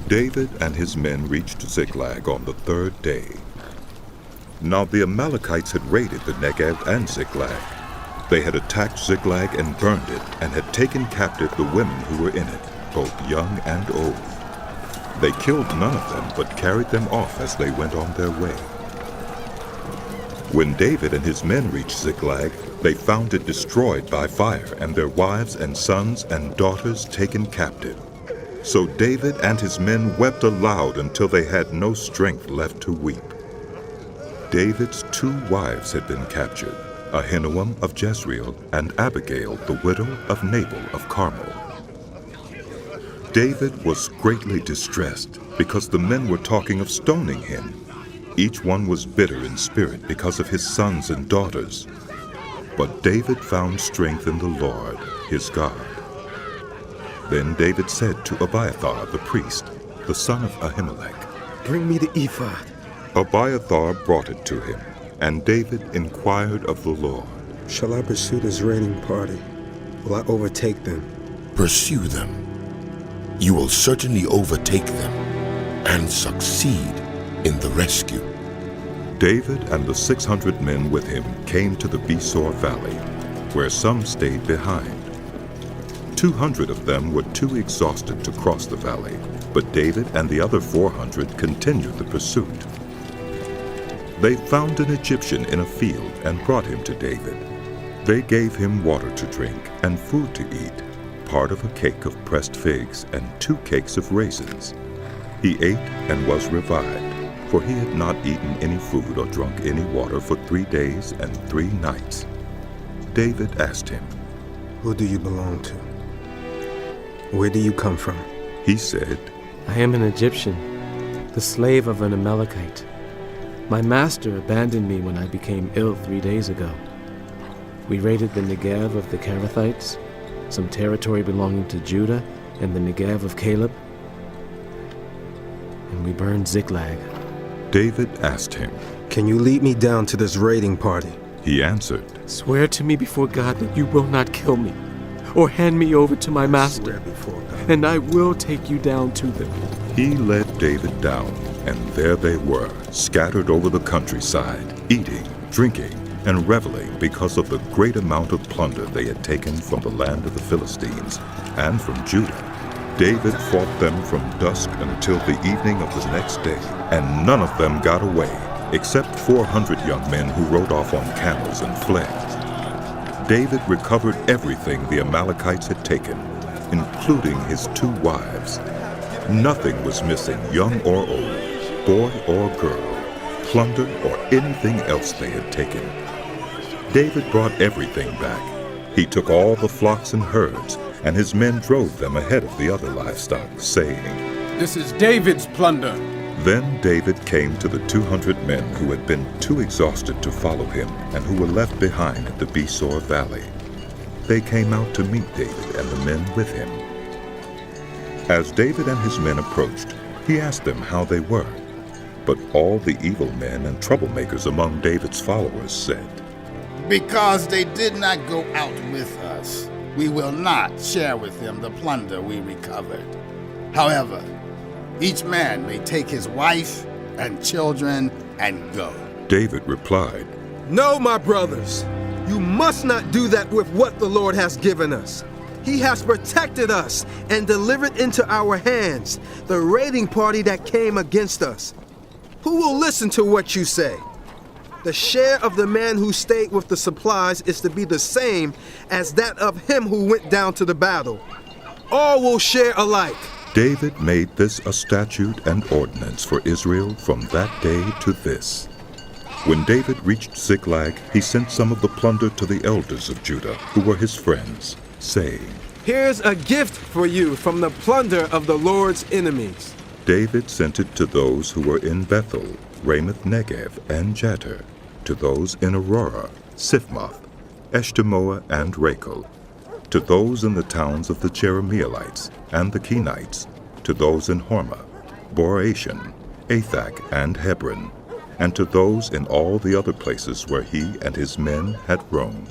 David and his men reached Ziklag on the third day. Now the Amalekites had raided the Negev and Ziklag. They had attacked Ziklag and burned it, and had taken captive the women who were in it, both young and old. They killed none of them, but carried them off as they went on their way. When David and his men reached Ziklag, they found it destroyed by fire, and their wives and sons and daughters taken captive. So David and his men wept aloud until they had no strength left to weep. David's 2 wives had been captured, Ahinoam of Jezreel and Abigail, the widow of Nabal of Carmel. David was greatly distressed because the men were talking of stoning him. Each one was bitter in spirit because of his sons and daughters. But David found strength in the Lord, his God. Then David said to Abiathar the priest, the son of Ahimelech, "Bring me the ephod." Abiathar brought it to him, and David inquired of the Lord, "Shall I pursue this raiding party? Will I overtake them?" Pursue them. You will certainly overtake them and succeed in the rescue. David and the 600 men with him came to the Besor Valley, where some stayed behind. 200 of them were too exhausted to cross the valley, but David and the other 400 continued the pursuit. They found an Egyptian in a field and brought him to David. They gave him water to drink and food to eat, part of a cake of pressed figs and 2 cakes of raisins. He ate and was revived, for he had not eaten any food or drunk any water for 3 days and 3 nights. David asked him, "Who do you belong to? Where do you come from?" He said, "I am an Egyptian, the slave of an Amalekite. My master abandoned me when I became ill 3 days ago. We raided the Negev of the Kerethites, some territory belonging to Judah, and the Negev of Caleb, and we burned Ziklag." David asked him. "Can you lead me down to this raiding party?" He answered, "Swear to me before God that you will not kill me, or hand me over to my master, Swear before God. and I will take you down to them." He led David down, and there they were, scattered over the countryside, eating, drinking, and reveling because of the great amount of plunder they had taken from the land of the Philistines and from Judah. David fought them from dusk until the evening of the next day, and none of them got away, except 400 young men who rode off on camels and fled. David recovered everything the Amalekites had taken, including his 2 wives. Nothing was missing, young or old, boy or girl, plunder or anything else they had taken. David brought everything back. He took all the flocks and herds, and his men drove them ahead of the other livestock, saying, "This is David's plunder." Then David came to the 200 men who had been too exhausted to follow him and who were left behind at the Besor Valley. They came out to meet David and the men with him. As David and his men approached, he asked them how they were. But all the evil men and troublemakers among David's followers said, "Because they did not go out with us, we will not share with them the plunder we recovered. However, each man may take his wife and children and go." David replied, "No, my brothers, you must not do that with what the Lord has given us. He has protected us and delivered into our hands the raiding party that came against us. Who will listen to what you say? The share of the man who stayed with the supplies is to be the same as that of him who went down to the battle. All will share alike." David made this a statute and ordinance for Israel from that day to this. When David reached Ziklag, he sent some of the plunder to the elders of Judah, who were his friends, saying, "Here's a gift for you from the plunder of the Lord's enemies." David sent it to those who were in Bethel, Ramoth Negev, and Jattir, to those in Aurora, Siphmoth, Eshtemoa, and Rachel, to those in the towns of the Jerahmeelites and the Kenites, to those in Hormah, Borashan, Athak, and Hebron, and to those in all the other places where he and his men had roamed.